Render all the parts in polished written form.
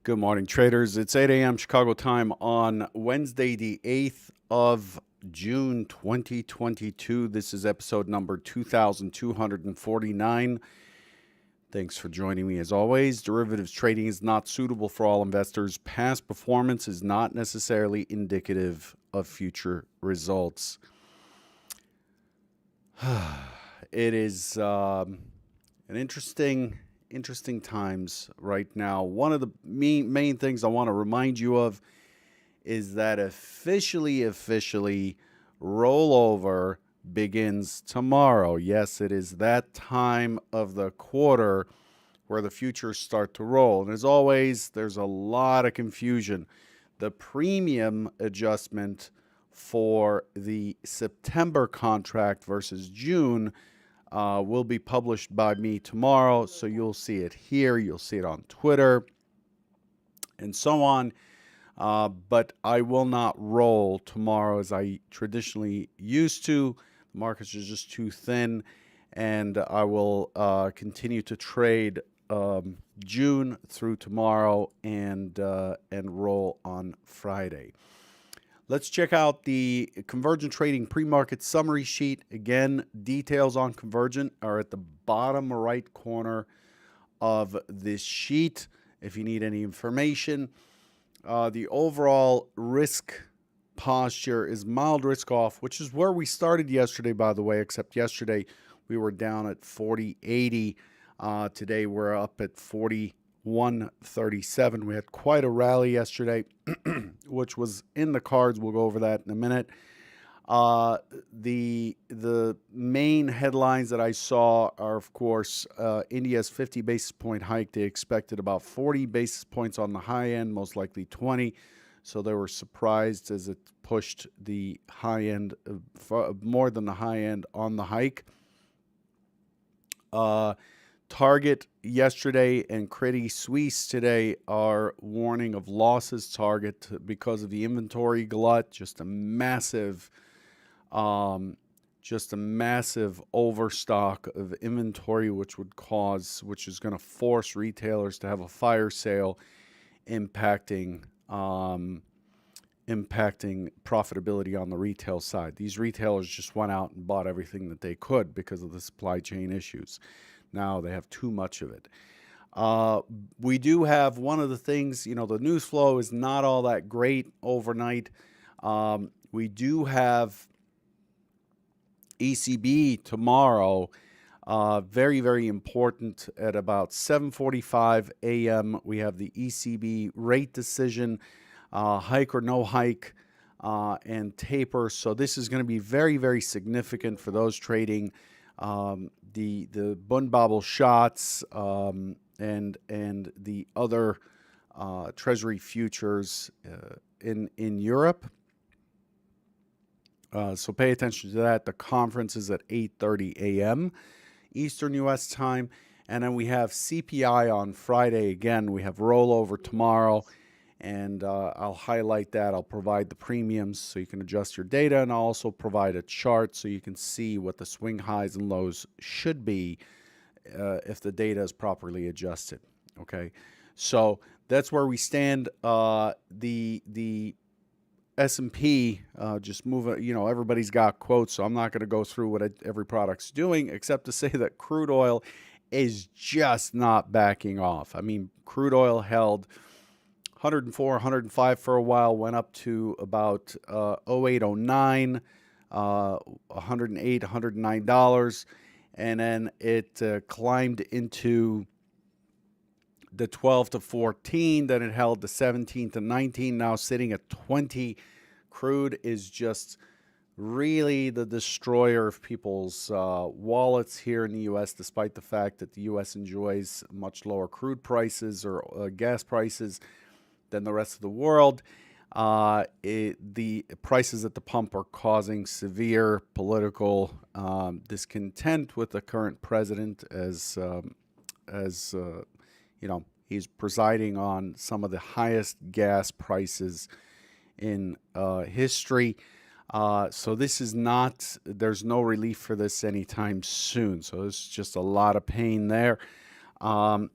Good morning, traders. It's 8 a.m. Chicago time on Wednesday, the 8th of June, 2022. This is episode number 2249. Thanks for joining me as always. Derivatives trading is not suitable for all investors. Past performance is not necessarily indicative of future results. It is an interesting times right now. One of the main things I want to remind you of is that officially rollover begins tomorrow. Yes, it is that time of the quarter where the futures start to roll. And as always, there's a lot of confusion. The premium adjustment for the September contract versus June will be published by me tomorrow, so you'll see it here, you'll see it on Twitter, and so on. But I will not roll tomorrow as I traditionally used to. The markets are just too thin, and I will continue to trade June through tomorrow and roll on Friday. Let's check out the Convergent Trading pre-market summary sheet. Again, details on Convergent are at the bottom right corner of this sheet if you need any information. The overall risk posture is mild risk off, which is where we started yesterday, by the way, except yesterday we were down at 40.80. Today we're up at 41.37. We had quite a rally yesterday, which was in the cards. We'll go over that in a minute. The main headlines that I saw are, of course, India's 50 basis point hike. They expected about 40 basis points on the high end, most likely 20. So they were surprised as it pushed the high end, more than the high end on the hike. Target yesterday and Credit Suisse today are warning of losses. Target because of the inventory glut, just a massive overstock of inventory, which is going to force retailers to have a fire sale, impacting profitability on the retail side. These retailers just went out and bought everything that they could because of the supply chain issues. Now they have too much of it. We do have one of the things, the news flow is not all that great overnight. We do have ECB tomorrow, very, very important at about 7:45 a.m. We have the ECB rate decision, hike or no hike, and taper. So this is going to be very, very significant for those trading the Bund bubble shots and the other Treasury futures in Europe. So pay attention to that. The conference is at 8:30 a.m. Eastern U.S. time. And then we have CPI on Friday. Again, we have rollover tomorrow. And I'll highlight that. I'll provide the premiums so you can adjust your data. And I'll also provide a chart so you can see what the swing highs and lows should be if the data is properly adjusted. Okay, so that's where we stand. The S&P just moving, everybody's got quotes, so I'm not going to go through what every product's doing except to say that crude oil is just not backing off. I mean, crude oil held 104, 105 for a while, went up to about 08, 09, $108, $109, and then it climbed into the 12 to 14, then it held the 17 to 19, now sitting at 20. Crude is just really the destroyer of people's wallets here in the U.S., despite the fact that the U.S. enjoys much lower crude prices or gas prices than the rest of the world. The prices at the pump are causing severe political discontent with the current president as he's presiding on some of the highest gas prices in history. So this is not, there's no relief for this anytime soon. So there's just a lot of pain there.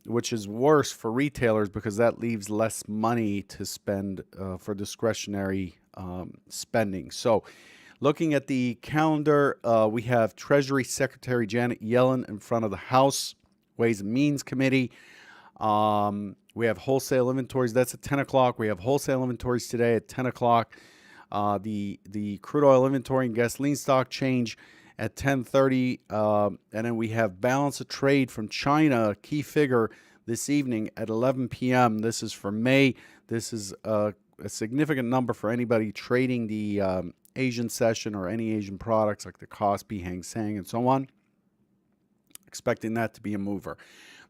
which is worse for retailers because that leaves less money to spend for discretionary spending. So, looking at the calendar, we have Treasury Secretary Janet Yellen in front of the House Ways and Means Committee. We have wholesale inventories. That's at 10 o'clock. We have wholesale inventories today at 10 o'clock. The crude oil inventory and gasoline stock change at 10:30, and then we have balance of trade from China, key figure this evening at 11 p.m. This is for May. This is a significant number for anybody trading the Asian session or any Asian products like the Kospi, Hang Seng, and so on. Expecting that to be a mover.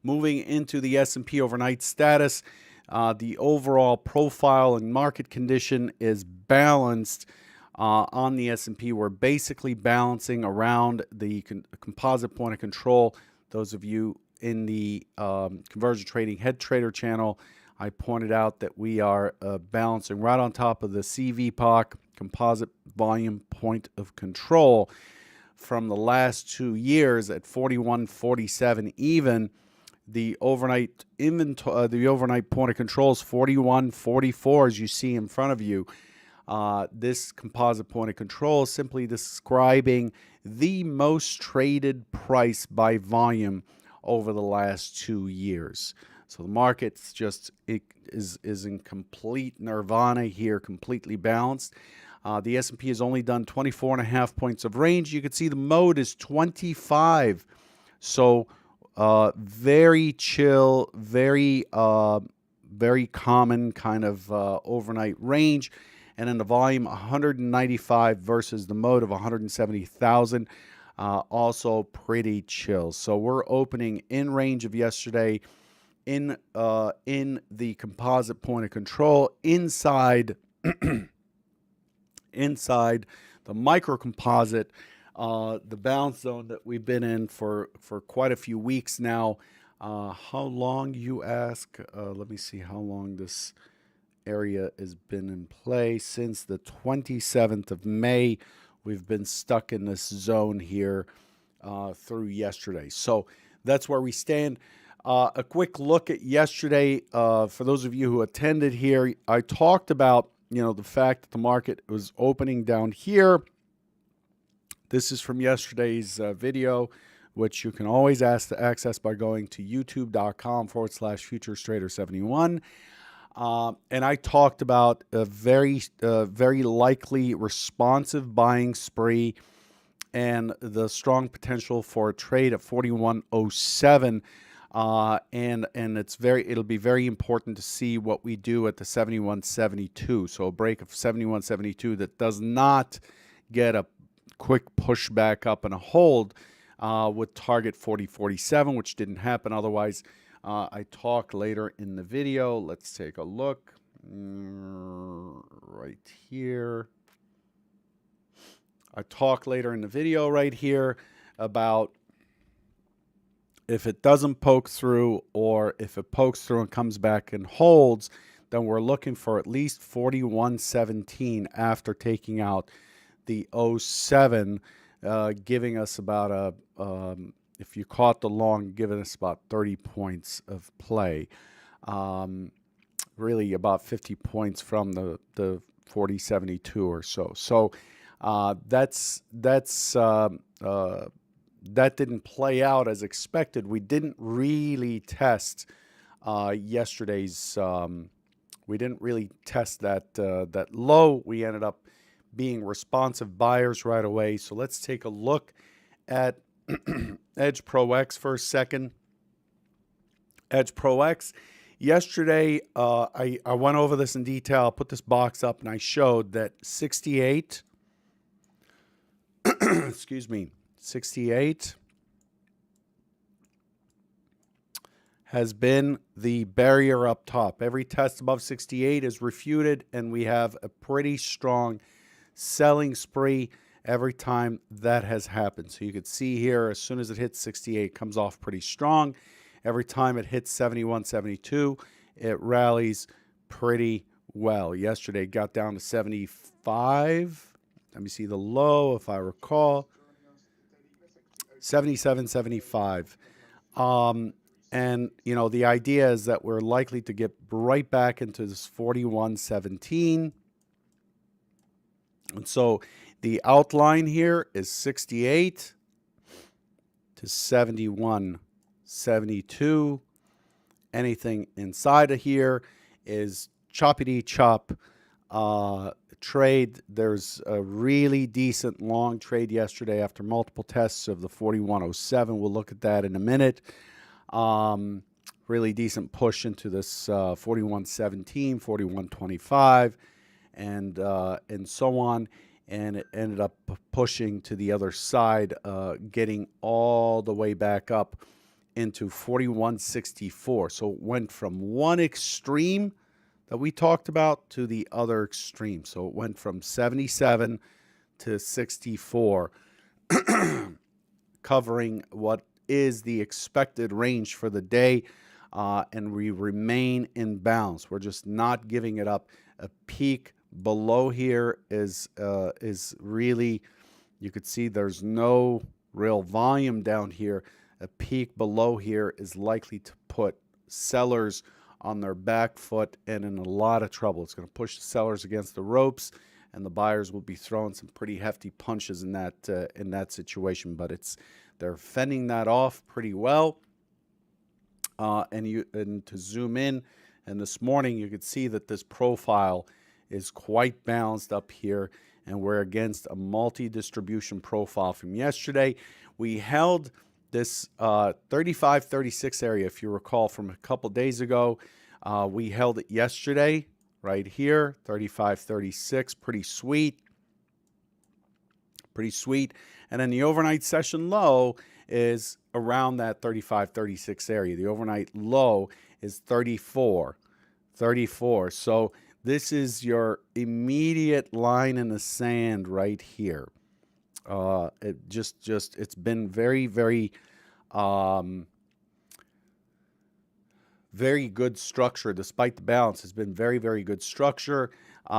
Moving into the S&P overnight status, the overall profile and market condition is balanced. On the S&P, we're basically balancing around the composite point of control. Those of you in the conversion trading head trader channel, I pointed out that we are balancing right on top of the CVPOC, composite volume point of control, from the last 2 years at 41.47 even. The overnight inventory, the overnight point of control is 41.44, as you see in front of you. This composite point of control is simply describing the most traded price by volume over the last 2 years. So the market's just is in complete nirvana here, completely balanced. The S&P has only done 24.5 points of range. You can see the mode is 25. So very chill, very common kind of overnight range. And then the volume 195 versus the mode of 170,000. Also pretty chill. So we're opening in range of yesterday in the composite point of control inside inside the micro composite, the balance zone that we've been in for quite a few weeks now. How long, you ask? Let me see how long this area has been in play. Since the 27th of May, we've been stuck in this zone here through yesterday. So that's where we stand. A quick look at yesterday. For those of you who attended here, I talked about the fact that the market was opening down here. This is from yesterday's video, which you can always access by going to youtube.com/futurestrader71. And I talked about a very likely responsive buying spree and the strong potential for a trade at 41.07. And it'll be very important to see what we do at the 71.72. So a break of 71.72 that does not get a quick push back up and a hold with target 40.47, which didn't happen otherwise. I talk later in the video. Let's take a look right here. I talk later in the video right here about if it doesn't poke through, or if it pokes through and comes back and holds, then we're looking for at least 41.17 after taking out the 07, giving us about if you caught the long, giving us about 30 points of play. Really about 50 points from the 40.72 or so. So that didn't play out as expected. We didn't really test yesterday's. We didn't really test that low. We ended up being responsive buyers right away. So let's take a look at Edge Pro X for a second. Edge Pro X. Yesterday, I went over this in detail. I put this box up and I showed that 68. Excuse me. 68 has been the barrier up top. Every test above 68 is refuted, and we have a pretty strong selling spree every time that has happened. So you can see here, as soon as it hits 68, it comes off pretty strong. Every time it hits 71, 72, it rallies pretty well. Yesterday, it got down to 75. Let me see the low, if I recall. 77.75. And, the idea is that we're likely to get right back into this 41.17. And so the outline here is 68 to 71.72. Anything inside of here is choppity chop trade. There's a really decent long trade yesterday after multiple tests of the 41.07. We'll look at that in a minute. Really decent push into this 41.17, 41.25, and so on. And it ended up pushing to the other side, getting all the way back up into 41.64. So it went from one extreme that we talked about to the other extreme. So it went from 77 to 64, covering what is the expected range for the day, and we remain in bounds. We're just not giving it up. A peak below here is really, you could see there's no real volume down here. A peak below here is likely to put sellers on their back foot and in a lot of trouble. It's going to push the sellers against the ropes, and the buyers will be throwing some pretty hefty punches in that situation. But they're fending that off pretty well. And to zoom in, and this morning you could see that this profile is quite balanced up here, and we're against a multi-distribution profile from yesterday. We held this 35-36 area, if you recall, from a couple days ago. We held it yesterday right here, 35-36, pretty sweet. And then the overnight session low is around that 35-36 area. The overnight low is 34. So this is your immediate line in the sand right here. It's been very, very, very good structure. Despite the balance, it's been very, very good structure.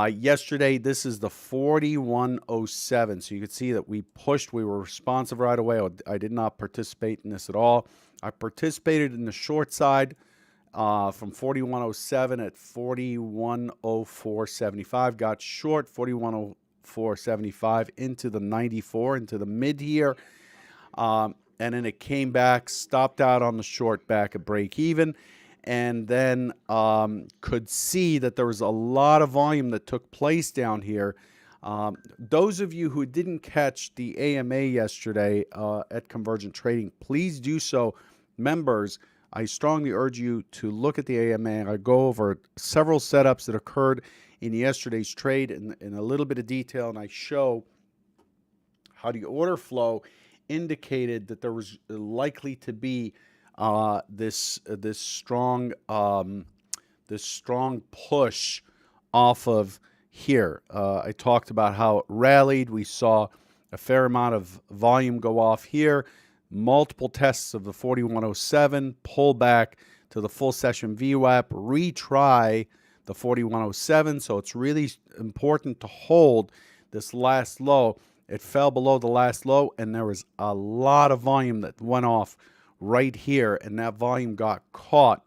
Yesterday, this is the 41.07. So you can see that we pushed. We were responsive right away. I did not participate in this at all. I participated in the short side from 41.07 at 41.0475. Got short 41.0475 into the 94, into the mid here. And then it came back, stopped out on the short back at break even, and then could see that there was a lot of volume that took place down here. Those of you who didn't catch the AMA yesterday at Convergent Trading, please do so. Members, I strongly urge you to look at the AMA. I go over several setups that occurred in yesterday's trade in a little bit of detail, and I show how the order flow indicated that there was likely to be this strong push off of here. I talked about how it rallied. We saw a fair amount of volume go off here. Multiple tests of the 41.07, pull back to the full session VWAP, retry the 41.07. So it's really important to hold this last low. It fell below the last low, and there was a lot of volume that went off right here, and that volume got caught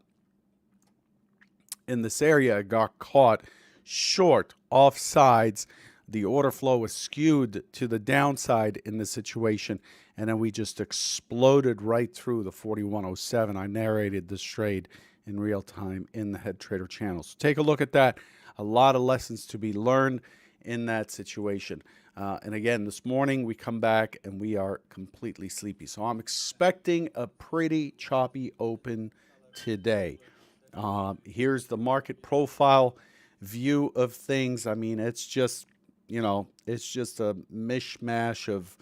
in this area. It got caught short, off sides. The order flow was skewed to the downside in this situation, and then we just exploded right through the 41.07. I narrated this trade in real time in the Head Trader channel. So take a look at that. A lot of lessons to be learned in that situation. And again, this morning we come back and we are completely sleepy. So I'm expecting a pretty choppy open today. Here's the market profile view of things. I mean, it's just, it's just a mishmash of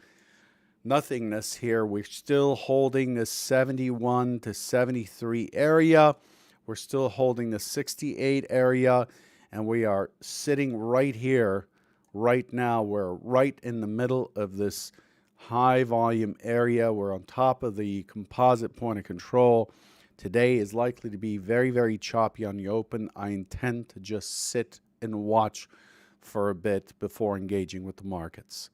nothingness here. We're still holding this 71 to 73 area. We're still holding the 68 area, and we are sitting right here right now. We're right in the middle of this high volume area. We're on top of the composite point of control. Today is likely to be very, very choppy on the open. I intend to just sit and watch for a bit before engaging with the markets.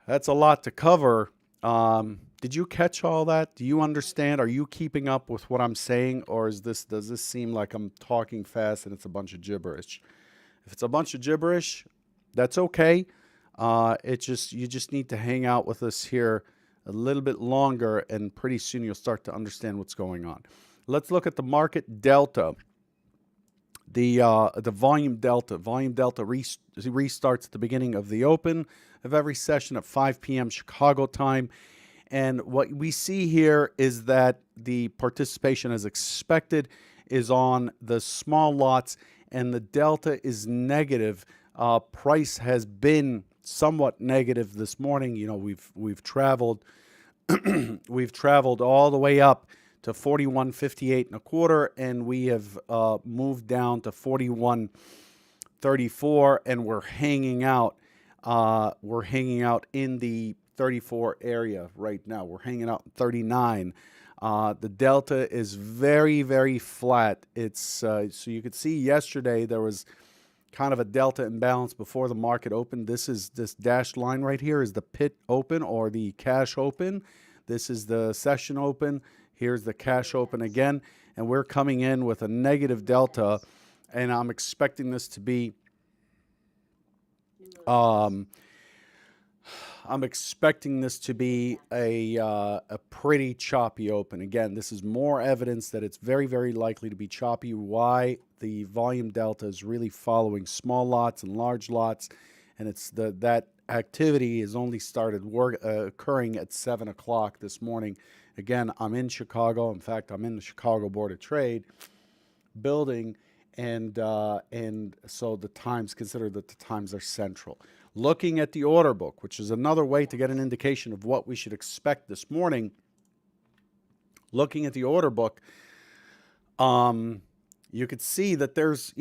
That's a lot to cover Did you catch all that? Do you understand? Are you keeping up with what I'm saying, or does this seem like I'm talking fast and it's a bunch of gibberish? If it's a bunch of gibberish, that's okay. You just need to hang out with us here a little bit longer, and pretty soon you'll start to understand what's going on. Let's look at the market delta. The volume delta. Volume delta restarts at the beginning of the open of every session at 5 p.m. Chicago time. And what we see here is that the participation, as expected, is on the small lots, and the delta is negative. Price has been somewhat negative this morning. You know, we've traveled we've traveled all the way up to 41.58 and a quarter, and we have moved down to 41.34, and we're hanging out. We're hanging out in the 34 area right now. We're hanging out in 39. The delta is very, very flat. It's so you could see yesterday there was kind of a delta imbalance before the market opened. This dashed line right here is the pit open or the cash open. This is the session open. Here's the cash open again, and we're coming in with a negative delta, and I'm expecting this to be a pretty choppy open. Again, this is more evidence that it's very, very likely to be choppy. Why? The volume delta is really following small lots and large lots, and that activity has only started occurring at 7 o'clock this morning. Again, I'm in Chicago. In fact, I'm in the Chicago Board of Trade building, and so consider that the times are central. Looking at the order book, which is another way to get an indication of what we should expect this morning. Looking at the order book, you could see that there's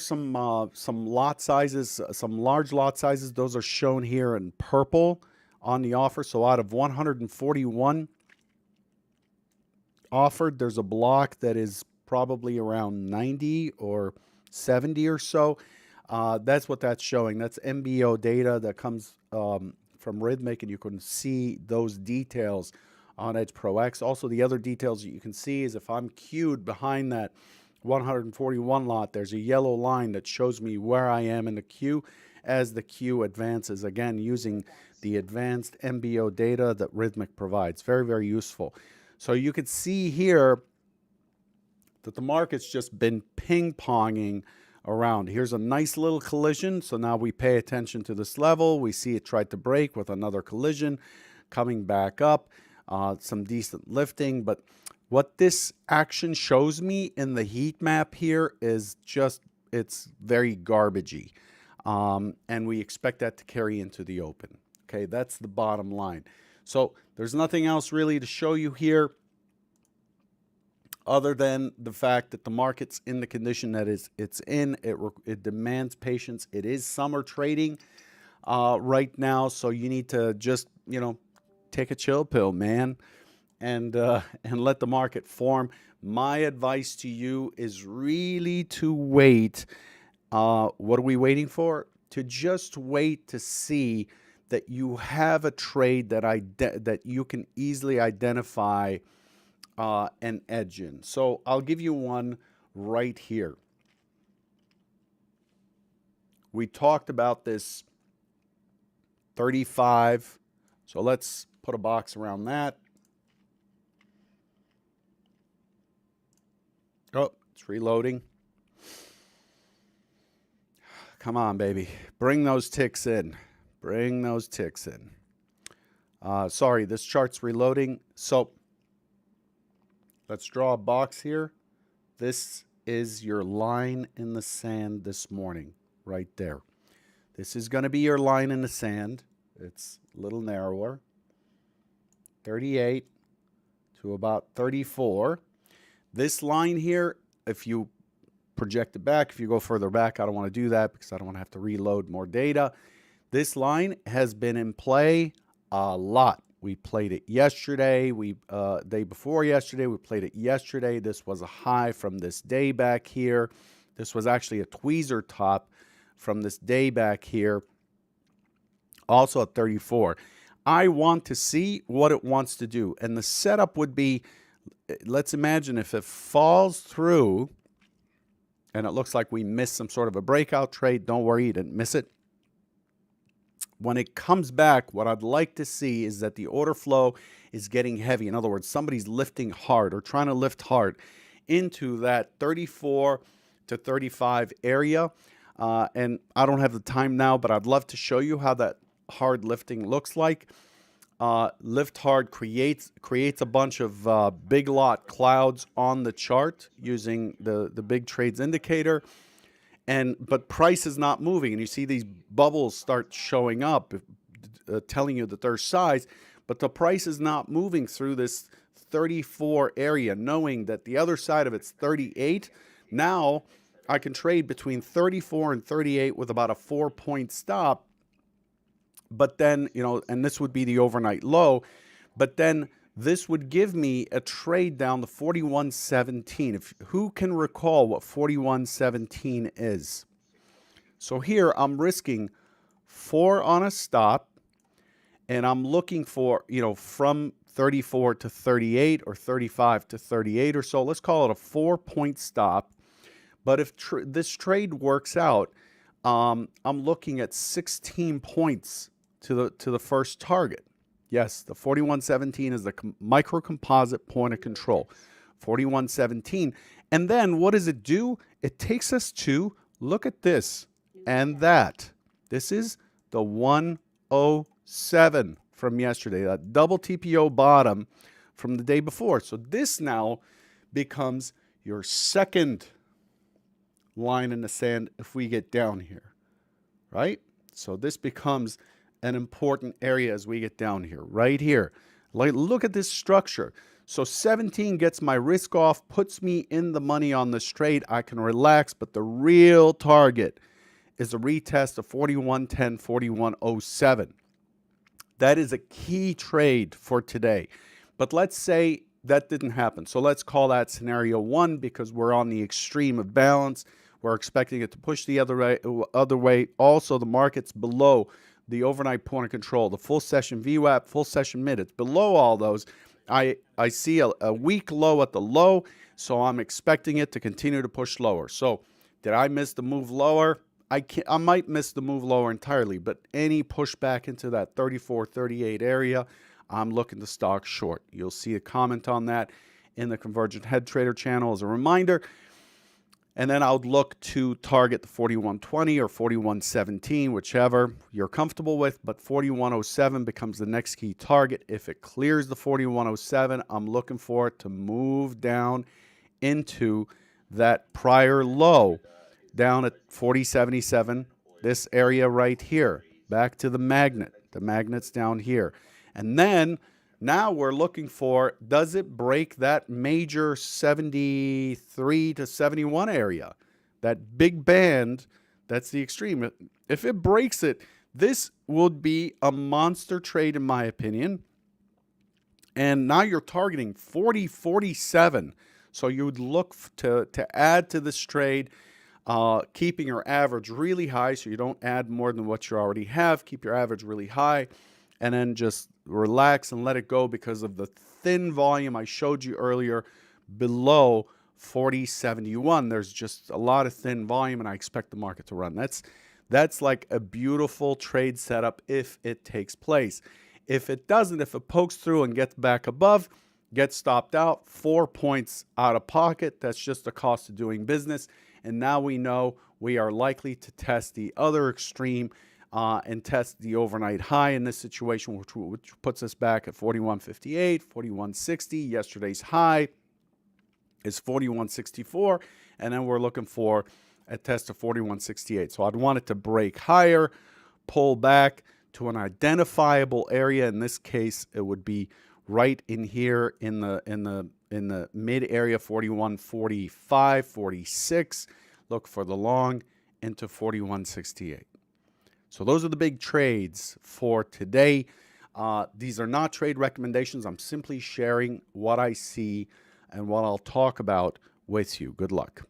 some lot sizes, some large lot sizes. Those are shown here in purple on the offer. So out of 141 offered, there's a block that is probably around 90 or 70 or so. That's what that's showing. That's MBO data that comes from Rhythmic, and you can see those details on Edge Pro X. Also, the other details that you can see is if I'm queued behind that 141 lot, there's a yellow line that shows me where I am in the queue as the queue advances. Again, using the advanced MBO data that Rhythmic provides. Very, very useful. So you can see here that the market's just been ping-ponging around. Here's a nice little collision. So now we pay attention to this level. We see it tried to break with another collision, coming back up, some decent lifting. But what this action shows me in the heat map here is it's very garbagey. And we expect that to carry into the open. Okay, that's the bottom line. So there's nothing else really to show you here other than the fact that the market's in the condition that it's in. It demands patience. It is summer trading right now, so you need to just, take a chill pill, man, and let the market form. My advice to you is really to wait. What are we waiting for? To just wait to see that you have a trade that you can easily identify an edge in. So I'll give you one right here. We talked about this 35. So let's put a box around that. Oh, it's reloading. Come on, baby. Bring those ticks in. Bring those ticks in. Sorry, this chart's reloading. So let's draw a box here. This is your line in the sand this morning, right there. This is going to be your line in the sand. It's a little narrower. 38 to about 34. This line here, if you project it back, if you go further back, I don't want to do that because I don't want to have to reload more data. This line has been in play a lot. We played it yesterday. Day before yesterday, we played it yesterday. This was a high from this day back here. This was actually a tweezer top from this day back here, also at 34. I want to see what it wants to do. And the setup would be, let's imagine if it falls through and it looks like we missed some sort of a breakout trade. Don't worry, you didn't miss it. When it comes back, what I'd like to see is that the order flow is getting heavy. In other words, somebody's lifting hard or trying to lift hard into that 34 to 35 area. And I don't have the time now, but I'd love to show you how that hard lifting looks like. Lift hard creates a bunch of big lot clouds on the chart using the big trades indicator, but price is not moving, and you see these bubbles start showing up, telling you that there's size, but the price is not moving through this 34 area, knowing that the other side of it's 38. Now I can trade between 34 and 38 with about a 4-point stop. But then, and this would be the overnight low, but then this would give me a trade down to 41.17. Who can recall what 41.17 is? So here I'm risking 4 on a stop, and I'm looking for, from 34 to 38 or 35 to 38 or so. Let's call it a 4-point stop. But if this trade works out, I'm looking at 16 points to the first target. Yes, the 41.17 is the micro composite point of control. 41.17. And then what does it do? It takes us to, look at this and that. This is the 107 from yesterday, that double TPO bottom from the day before. So this now becomes your second line in the sand if we get down here, right? So this becomes an important area as we get down here, right here. Look at this structure. So 17 gets my risk off, puts me in the money on this trade. I can relax, but the real target is a retest of 41.10, 41.07. That is a key trade for today. But let's say that didn't happen. So let's call that scenario 1 because we're on the extreme of balance. We're expecting it to push the other way. Also, the market's below the overnight point of control, the full session VWAP, full session mid. It's below all those. I see a weak low at the low, so I'm expecting it to continue to push lower. So did I miss the move lower? I might miss the move lower entirely, but any pushback into that 34, 38 area, I'm looking to stock short. You'll see a comment on that in the Convergent Head Trader channel as a reminder. And then I'll look to target the 41.20 or 41.17, whichever you're comfortable with. But 41.07 becomes the next key target. If it clears the 41.07, I'm looking for it to move down into that prior low down at 40.77, this area right here, back to the magnet. The magnet's down here. And then now we're looking for, does it break that major 73 to 71 area? That big band, that's the extreme. If it breaks it, this would be a monster trade in my opinion. And now you're targeting 40.47. So you would look to add to this trade, keeping your average really high so you don't add more than what you already have. Keep your average really high. And then just relax and let it go because of the thin volume I showed you earlier below 40.71. There's just a lot of thin volume, and I expect the market to run. That's like a beautiful trade setup if it takes place. If it doesn't, if it pokes through and gets back above, gets stopped out, 4 points out of pocket. That's just the cost of doing business. And now we know we are likely to test the other extreme and test the overnight high in this situation, which puts us back at 41.58, 41.60. Yesterday's high is 41.64, and then we're looking for a test of 41.68. So I'd want it to break higher, pull back to an identifiable area. In this case, it would be right in here in the mid area, 41.45, 46. Look for the long into 41.68. So those are the big trades for today. These are not trade recommendations. I'm simply sharing what I see and what I'll talk about with you. Good luck.